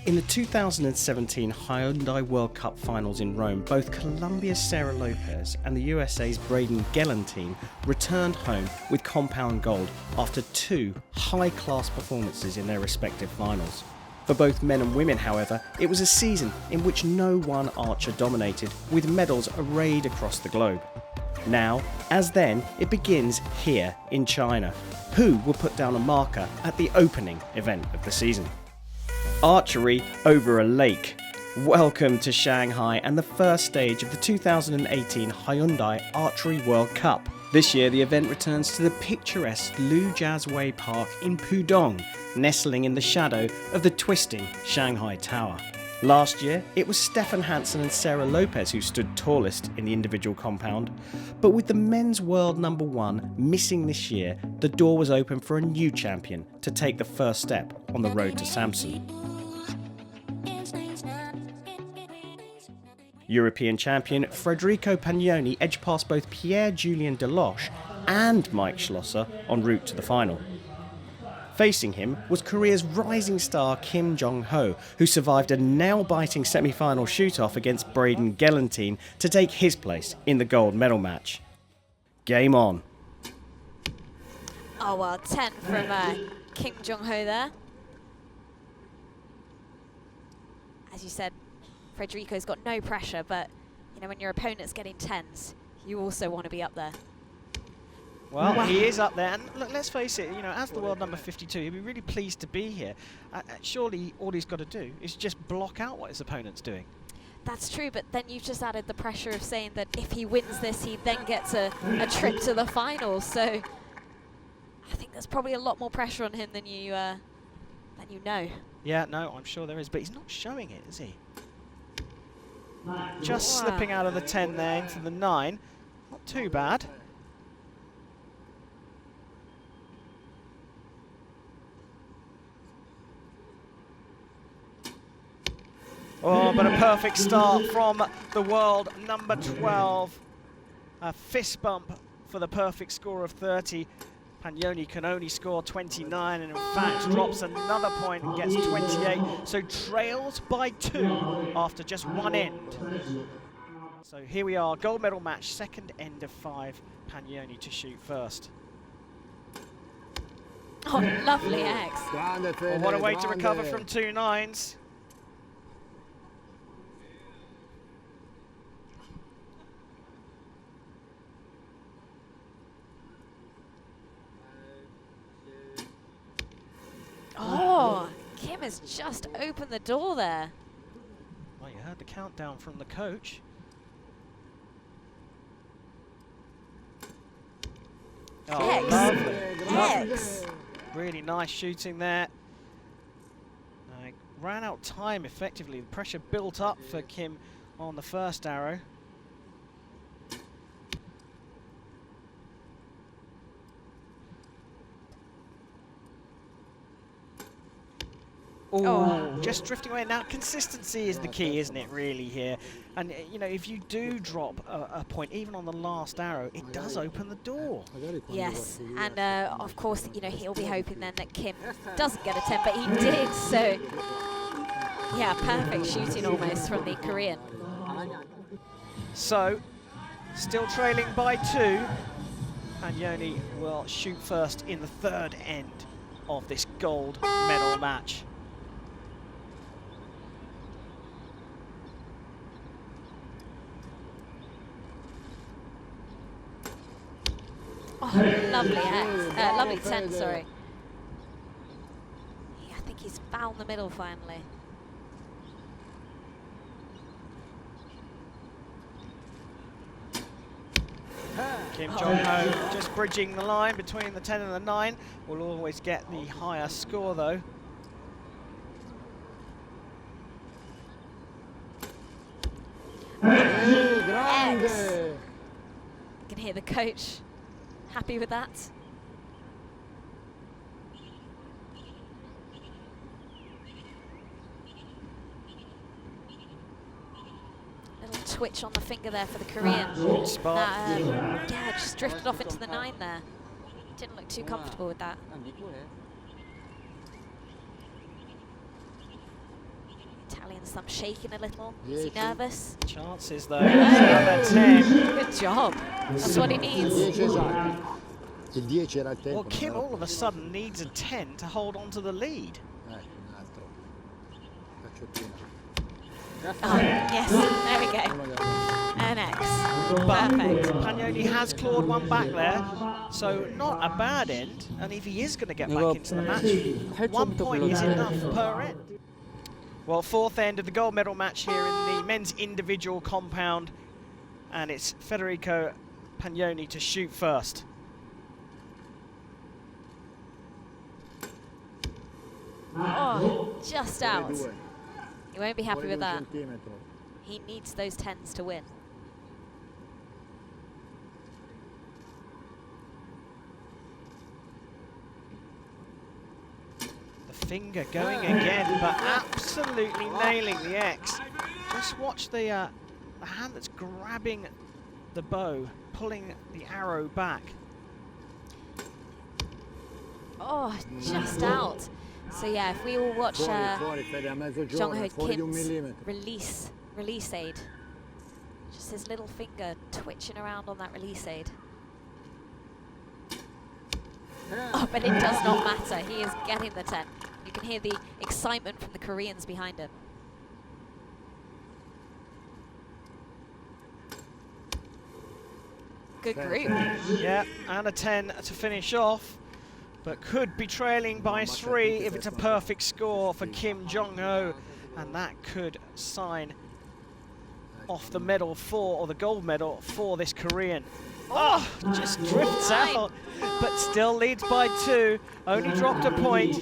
In the 2017 Hyundai World Cup finals in Rome, both Colombia's Sarah Lopez and the USA's Braden Gelantine returned home with compound gold after two high-class performances in their respective finals. For both men and women, however, it was a season in which no one archer dominated, with medals arrayed across the globe. Now, as then, it begins here in China. Who will put down a marker at the opening event of the season? Archery over a lake. Welcome to Shanghai and the first stage of the 2018 Hyundai Archery World Cup. This year the event returns to the picturesque Lujiazui Park in Pudong, nestling in the shadow of the twisting Shanghai Tower. Last year it was Stefan Hansen and Sarah Lopez who stood tallest in the individual compound, but with the men's world number one missing this year, the door was open for a new champion to take the first step on the road to Samson. European champion Federico Pagnoni edged past both Pierre-Julien Deloche and Mike Schlosser en route to the final. Facing him was Korea's rising star Kim Jong-ho, who survived a nail-biting semi-final shoot-off against Braden Gelantine to take his place in the gold medal match. Game on. Oh well, 10 from Kim Jong-ho there. As you said, Federico's got no pressure, but you know, when your opponent's getting 10s, you also want to be up there. Well, he is up there, and look, let's face it, you know, as the world number 52, he'll be really pleased to be here. Surely all he's got to do is just block out what his opponent's doing. That's true, but then you've just added the pressure of saying that if he wins this, he then gets a trip to the finals. So I think there's probably a lot more pressure on him than you know. Yeah, no, I'm sure there is, but he's not showing it, is he? Just slipping out of the 10 there into the 9. Not too bad. Oh, but a perfect start from the world number 12. A fist bump for the perfect score of 30. Pagnoni can only score 29 and in fact drops another point and gets 28. So trails by 2 after just one end. So here we are, gold medal match, second end of 5. Pagnoni to shoot first. Oh, lovely X. Well, what a way to recover from 2 9s. Oh, Kim has just opened the door there. Well, you heard the countdown from the coach. Oh, X. lovely. X. Really nice shooting there. Ran out time effectively. The pressure built up for Kim on the first arrow. Oh, just drifting away. Now, consistency is the key, isn't it, really, here? And, you know, if you do drop a point, even on the last arrow, it does open the door. Yes, and of course, you know, he'll be hoping then that Kim doesn't get a 10, but he did, so yeah, perfect shooting almost from the Korean. So, still trailing by 2. Pagnoni will shoot first in the third end of this gold medal match. Oh, lovely X, lovely 10, sorry. Yeah, I think he's found the middle finally. Kim Jong-ho just bridging the line between the 10 and the 9. Will always get the higher score though. X. You can hear the coach happy with that. Little twitch on the finger there for the Korean. Good spot. Yeah, just drifted off into the 9 there. Didn't look too comfortable with that. Italian's thumb shaking a little. Is he nervous? Chances though. Another 10. Good job. That's what he needs. Well, Kim all of a sudden needs a 10 to hold on to the lead. Oh, yes, there we go. An X. But Perfect. Pagnoni has clawed one back there, so not a bad end. And if he is going to get back into the match, 1 point is enough per end. Well, fourth end of the gold medal match here in the men's individual compound, and it's Federico Pagnoni to shoot first. Oh, just out. He won't be happy with that. He needs those 10s to win. The finger going again, but absolutely nailing the X. Just watch the hand that's grabbing the bow, pulling the arrow back. Oh, just out. So yeah, if we all watch Jong-ho Kim's release aid, just his little finger twitching around on that release aid. Oh, but it does not matter. He is getting the 10. You can hear the excitement from the Koreans behind him. Good group. Yeah, and a 10 to finish off, but could be trailing by 3 if it's a perfect score for Kim Jong-ho, and that could sign off the medal for, or the gold medal for this Korean. Oh, just drifts out, but still leads by 2, only dropped a point.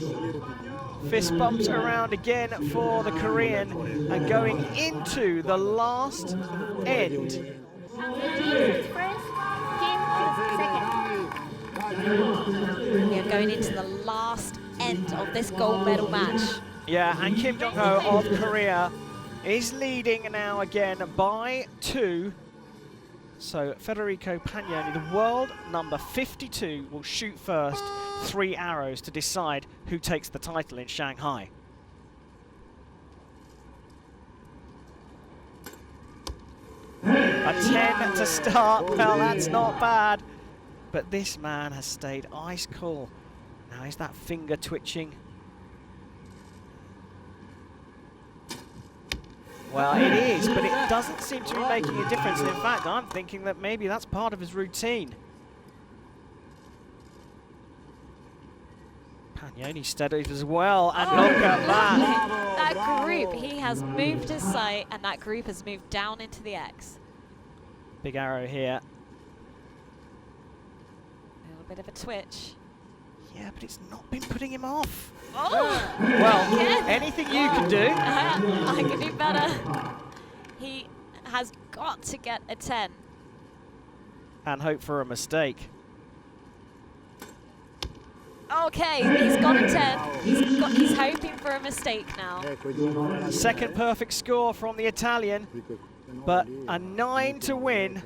Fist bumps around again for the Korean, and going into the last end. We are going into the last end of this gold medal match. Yeah, and Kim Jong-ho of Korea is leading now again by 2. So Federico Pagnoni, the world number 52, will shoot first 3 arrows to decide who takes the title in Shanghai. A 10 to start. Well, that's not bad. But this man has stayed ice cool. Now is that finger twitching? Well, it is, but it doesn't seem to be making a difference. And in fact, I'm thinking that maybe that's part of his routine. Pagnoni steadied as well, and look at that. That group, he has moved his sight, and that group has moved down into the X. Big arrow here. A little bit of a twitch. Yeah, but it's not been putting him off. Oh! Well, Again. anything you can do. I can do better. He has got to get a 10. And hope for a mistake. Okay, he's got a 10. He's hoping for a mistake now. Second perfect score from the Italian, but a 9 to win.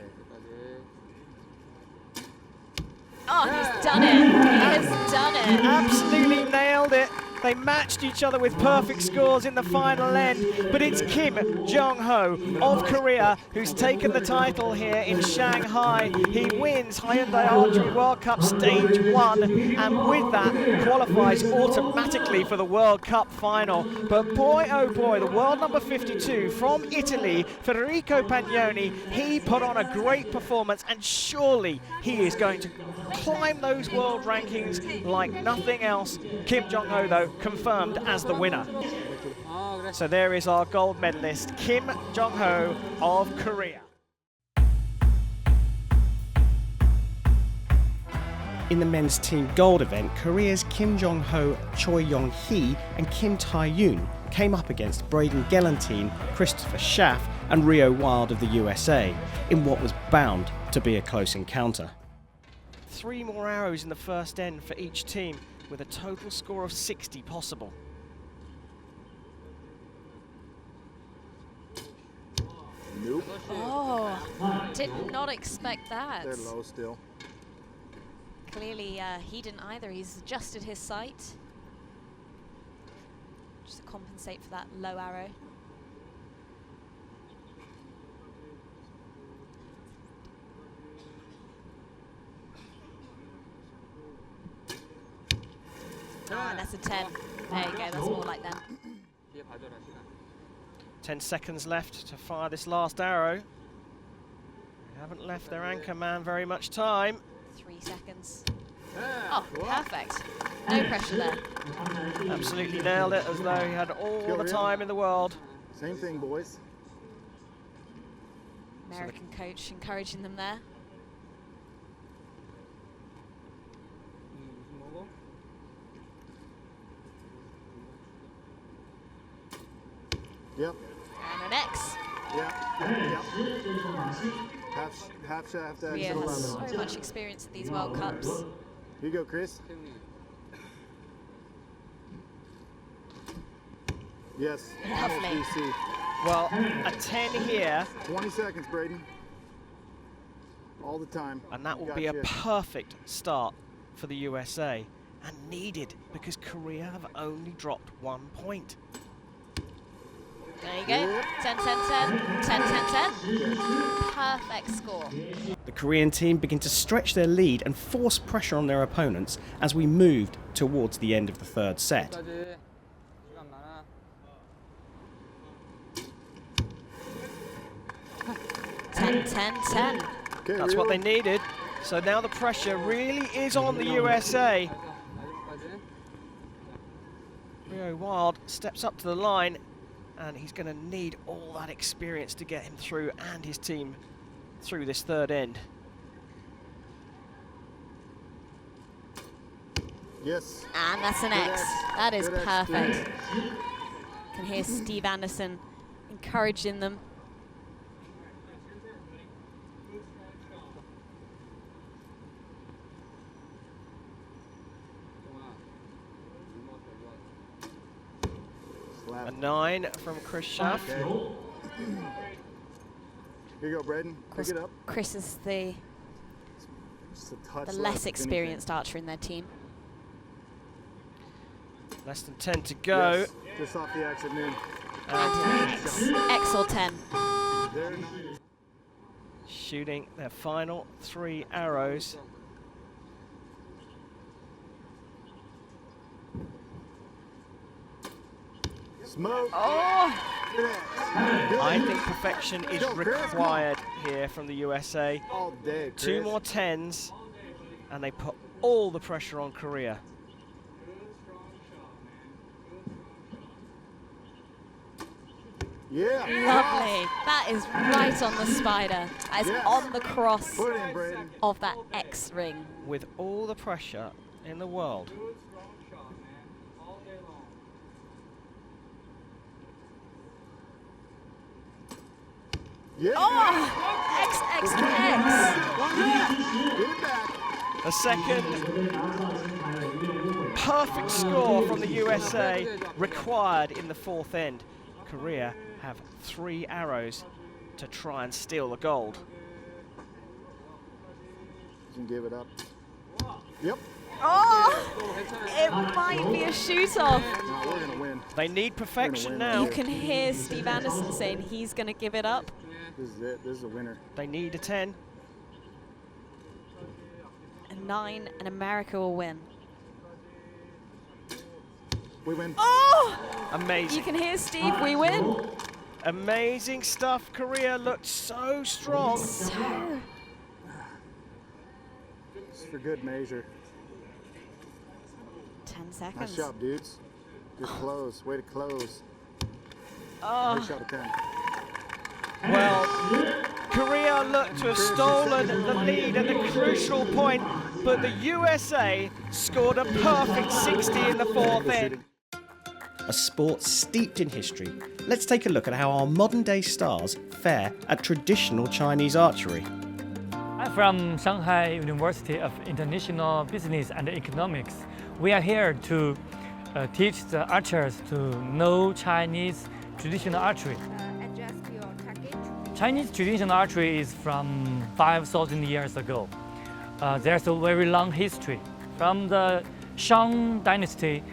Oh, he's done it. He has done it. Absolutely nailed it. They matched each other with perfect scores in the final end, but it's Kim Jong-ho of Korea who's taken the title here in Shanghai. He wins Hyundai Archery World Cup Stage 1, and with that qualifies automatically for the World Cup final. But boy, oh boy, the world number 52 from Italy, Federico Pagnoni, he put on a great performance, and surely he is going to climb those world rankings like nothing else. Kim Jong-ho, though, confirmed as the winner. So there is our gold medalist, Kim Jong-ho of Korea. In the men's team gold event, Korea's Kim Jong-ho, Choi Yong-hee and Kim Tae-yoon came up against Braden Gelantine, Christopher Schaff and Rio Wild of the USA in what was bound to be a close encounter. 3 more arrows in the first end for each team, with a total score of 60 possible. Nope. Oh, did not expect that. They're low still. Clearly, he didn't either. He's adjusted his sight just to compensate for that low arrow. That's a 10. There you go, that's more like them. 10 seconds left to fire this last arrow. They haven't left their anchor man very much time. 3 seconds. Oh, perfect. No pressure there. Absolutely nailed it, as though he had all the time in the world. Same thing, boys. American coach encouraging them there. Yep. And an X. Yep. Half shaft X. Ria has so much experience at these World Cups. Here you go, Chris. Yes. Lovely. DC. Well, a 10 here. 20 seconds, Braden. All the time. And that will be a perfect start for the USA. And needed, because Korea have only dropped 1 point. There you go. 10, 10, 10. 10, 10, 10. Perfect score. The Korean team begin to stretch their lead and force pressure on their opponents as we moved towards the end of the third set. 10, 10, 10. Okay, That's what they needed. So now the pressure really is on the USA. Rio Wild steps up to the line, and he's going to need all that experience to get him through and his team through this third end. Yes. And that's an X. That is Good X, perfect. You can hear Steve Anderson encouraging them. A 9 from Chris Schaff. Okay. Here you go, Braden. Pick it up. Chris is the Just a touch less left, if experienced archer in their team. Less than 10 to anything. go. Yes. Just off the exit noon. And an X. X or 10. There. Shooting their final 3 arrows. Smoke. Oh! Good X. Good. I think perfection is Go, Chris. required here from the USA. All day, Chris. 2 more 10s, and they put all the pressure on Korea. Yeah. Lovely. That is right on the spider. That is Yes. on the cross Put it in, Braden. of that X ring. With all the pressure in the world. Yeah. Oh! X, X, X. Get it back. A second perfect score from the USA required in the 4th end. Korea have 3 arrows to try and steal the gold. You can give it up. Yep. Oh! It might be a shoot-off. No, we're gonna win. They need perfection win. now. You can hear Steve Anderson saying he's going to give it up. This is it. This is a winner. They need a 10. A 9 and America will win. We win. Oh! Amazing. You can hear Steve, we win. Amazing stuff. Korea looked so strong. So, It's for good measure. 10 Nice seconds. job, dudes. Good close. Way to close. Oh, Nice shot of 10. well, Korea looked to have stolen the lead at the crucial point, but the USA scored a perfect 60 in the 4th end. A sport steeped in history, let's take a look at how our modern day stars fare at traditional Chinese archery. I'm from Shanghai University of International Business and Economics. We are here to teach the archers to know Chinese traditional archery. Adjust your target. Chinese traditional archery is from 5,000 years ago. There's a very long history. From the Shang Dynasty,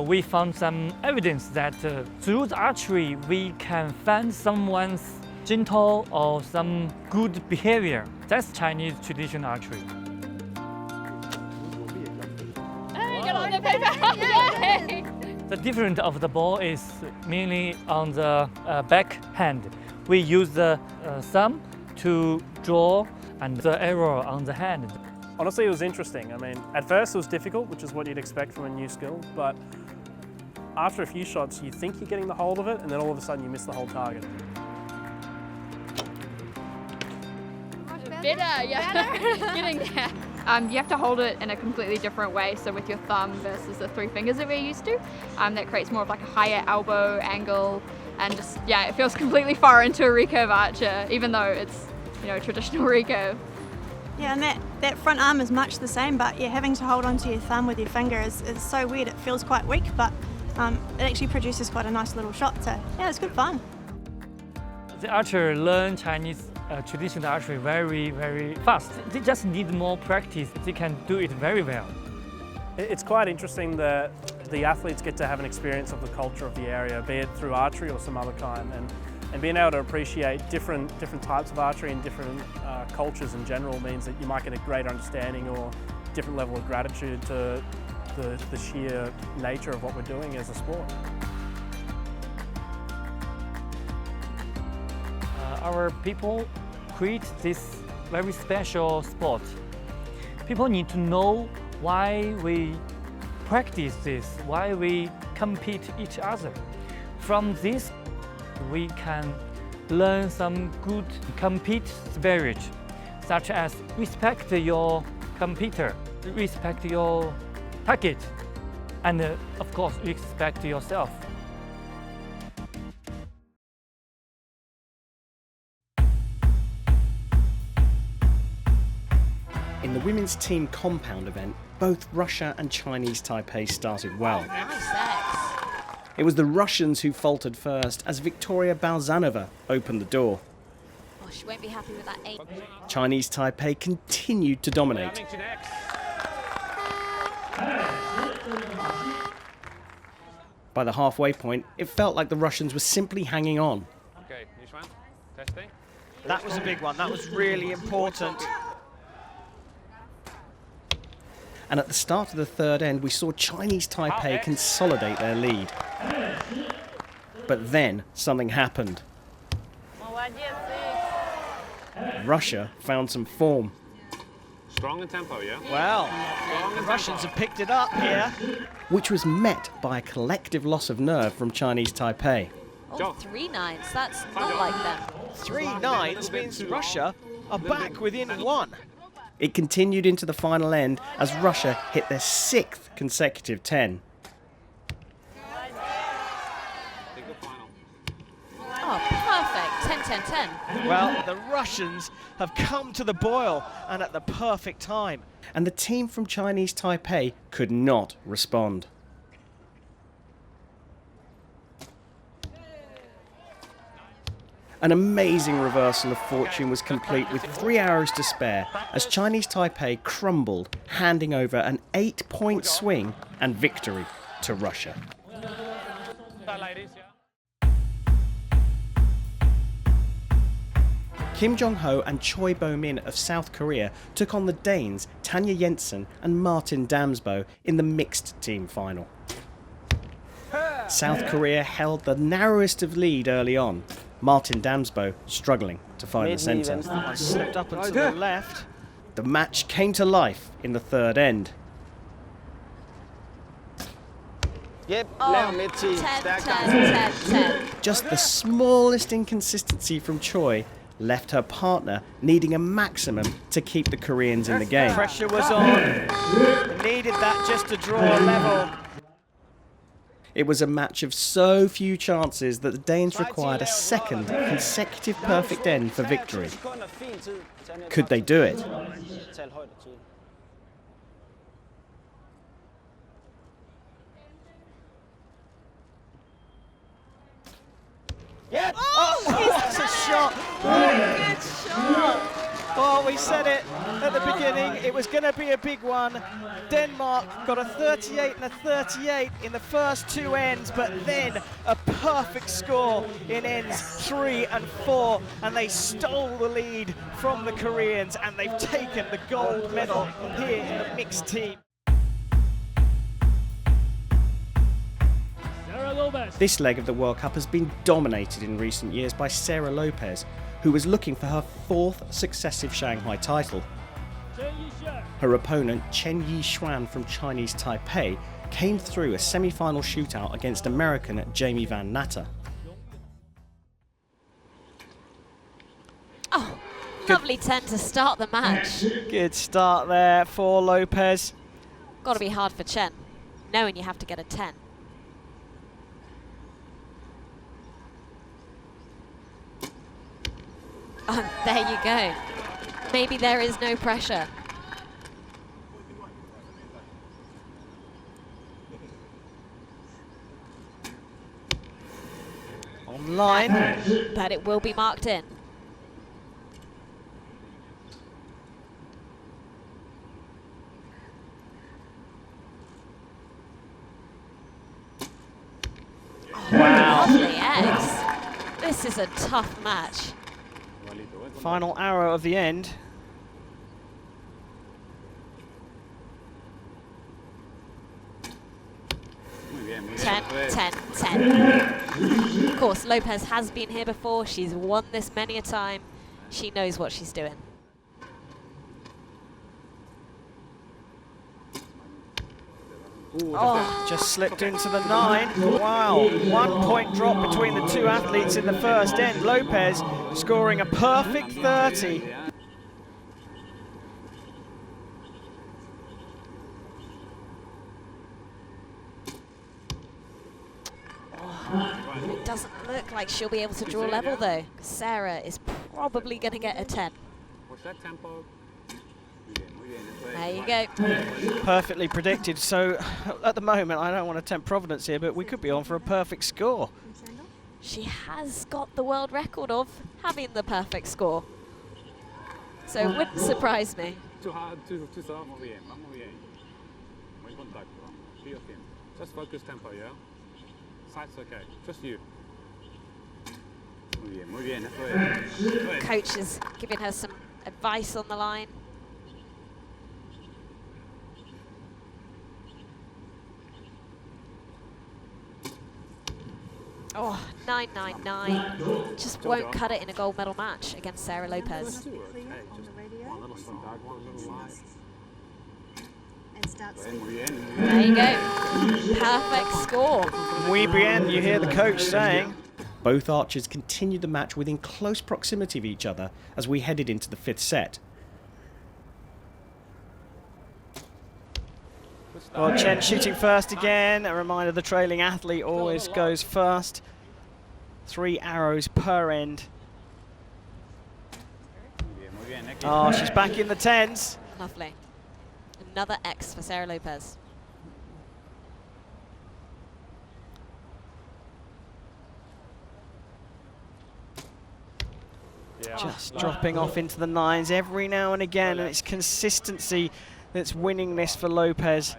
we found some evidence that through the archery we can find someone's gentle or some good behavior. That's Chinese traditional archery. There you get on the paper. Yay! The difference of the ball is mainly on the backhand. We use the thumb to draw and the arrow on the hand. Honestly, it was interesting. I mean, at first it was difficult, which is what you'd expect from a new skill, but after a few shots, you think you're getting the hold of it, and then all of a sudden you miss the whole target. Better, yeah. Getting there. You have to hold it in a completely different way, so with your thumb versus the 3 fingers that we're used to. That creates more of like a higher elbow angle, and just, yeah, it feels completely foreign to a recurve archer, even though it's, you know, traditional recurve. Yeah, and that front arm is much the same, but yeah, having to hold onto your thumb with your finger is so weird. It feels quite weak, but it actually produces quite a nice little shot, so yeah, it's good fun. The archer learn Chinese traditional archery very, very fast. They just need more practice. They can do it very well. It's quite interesting that the athletes get to have an experience of the culture of the area, be it through archery or some other kind, and being able to appreciate different types of archery and different cultures in general means that you might get a greater understanding or different level of gratitude to the sheer nature of what we're doing as a sport. Our people create this very special sport. People need to know why we practice this, why we compete each other. From this, we can learn some good compete spirit, such as respect your competitor, respect your target, and of course, respect yourself. In the women's team compound event, both Russia and Chinese Taipei started well. Nice X. It was the Russians who faltered first as Victoria Balzanova opened the door. Oh, she won't be happy with that 8. Chinese Taipei continued to dominate. By the halfway point, it felt like the Russians were simply hanging on. Okay, testing. That was a big one. That was really important. And at the start of the third end, we saw Chinese Taipei consolidate their lead. But then something happened. Russia found some form. Strong in tempo, yeah? Well, the Russians have picked it up here. Which was met by a collective loss of nerve from Chinese Taipei. Oh, 3 nines. That's not like them. 3 nines means Russia are back within 1. It continued into the final end as Russia hit their 6th consecutive 10. Oh, perfect. 10-10-10. Well, the Russians have come to the boil and at the perfect time. And the team from Chinese Taipei could not respond. An amazing reversal of fortune was complete with 3 hours to spare as Chinese Taipei crumbled, handing over an 8-point swing and victory to Russia. Kim Jong-ho and Choi Bo-min of South Korea took on the Danes Tanja Jensen and Martin Damsbo in the mixed team final. South Korea held the narrowest of lead early on, Martin Damsbo struggling to find the centre. Slipped up and to the left. The match came to life in the third end. Oh, 10-10-10-10. Just the smallest inconsistency from Choi left her partner needing a maximum to keep the Koreans in the game. Pressure was on. Needed that just to draw a level. It was a match of so few chances that the Danes required a second consecutive perfect end for victory. Could they do it? Yeah. Oh, that's a shot. Good shot. Oh, we said it at the beginning. It was going to be a big one. Denmark got a 38 and a 38 in the first 2 ends, but then a perfect score in ends 3 and 4, and they stole the lead from the Koreans, and they've taken the gold medal here in the mixed team. This leg of the World Cup has been dominated in recent years by Sarah Lopez, who was looking for her 4th successive Shanghai title. Her opponent, Chen Yixuan from Chinese Taipei, came through a semi-final shootout against American Jamie Van Natter. Oh, lovely 10 to start the match. Good start there for Lopez. Got to be hard for Chen, knowing you have to get a 10. Oh, there you go. Maybe there is no pressure. Online. But it will be marked in. Wow. Lovely eggs. This is a tough match. Final arrow of the end. Ten, 10, 10. Of course, Lopez has been here before. She's won this many a time. She knows what she's doing. Oh, just slipped into the 9. Wow, 1 point drop between the two athletes in the first end. Lopez scoring a perfect 30. It doesn't look like she'll be able to draw level though. Sarah is probably going to get a 10. There you go. Perfectly predicted. So at the moment, I don't want to tempt Providence here, but we could be on for a perfect score. She has got the world record of having the perfect score. So it wouldn't surprise me. Too hard, too soft. Muy bien, vamos bien. Buen contacto. Sigue bien. Just focus tempo, yeah? Side's okay. Just you. Muy bien, muy bien. Eso es. Coach is giving her some advice on the line. Oh, 999. Just won't cut it in a gold medal match against Sarah Lopez. One little contact, one little line. Muy bien. There you go. Perfect score. Muy bien, you hear the coach saying. Both archers continued the match within close proximity of each other as we headed into the 5th set. Well, Chen shooting first again. A reminder, the trailing athlete always goes first. 3 arrows per end. Oh, she's back in the 10s. Lovely. Another X for Sarah Lopez. Just dropping off into the 9s every now and again, and it's consistency that's winning this for Lopez.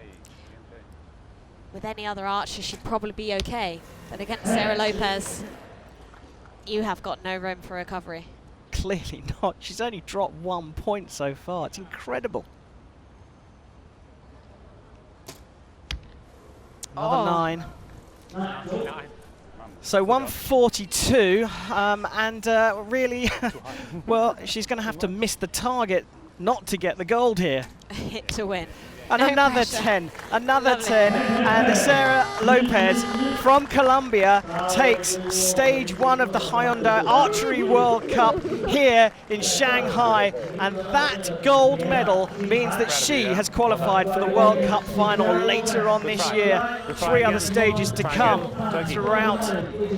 With any other archer, she'd probably be okay. But against Sarah Lopez, you have got no room for recovery. Clearly not. She's only dropped 1 point so far. It's incredible. Another 9. So 142, and really, well, she's going to have to miss the target not to get the gold here. A hit to win. And No another pressure. 10, another Lovely. 10, and Sarah Lopez from Colombia takes stage 1 of the Hyundai Archery World Cup here in Shanghai, and that gold medal means that she has qualified for the World Cup final later on this year. 3 other stages to come throughout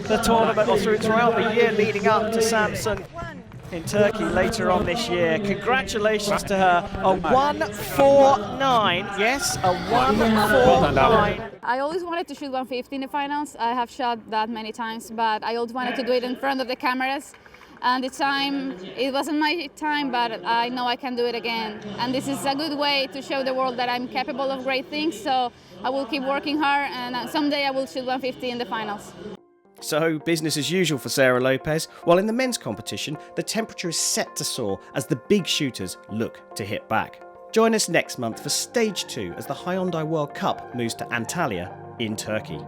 the tournament, or throughout the year leading up to Samsun in Turkey later on this year. Congratulations to her. A 149. Yes, a 149. I always wanted to shoot 150 in the finals. I have shot that many times, but I always wanted to do it in front of the cameras. And this time, it wasn't my time, but I know I can do it again. And this is a good way to show the world that I'm capable of great things. So I will keep working hard, and someday I will shoot 150 in the finals. So, business as usual for Sarah Lopez, while in the men's competition, the temperature is set to soar as the big shooters look to hit back. Join us next month for Stage 2 as the Hyundai World Cup moves to Antalya in Turkey.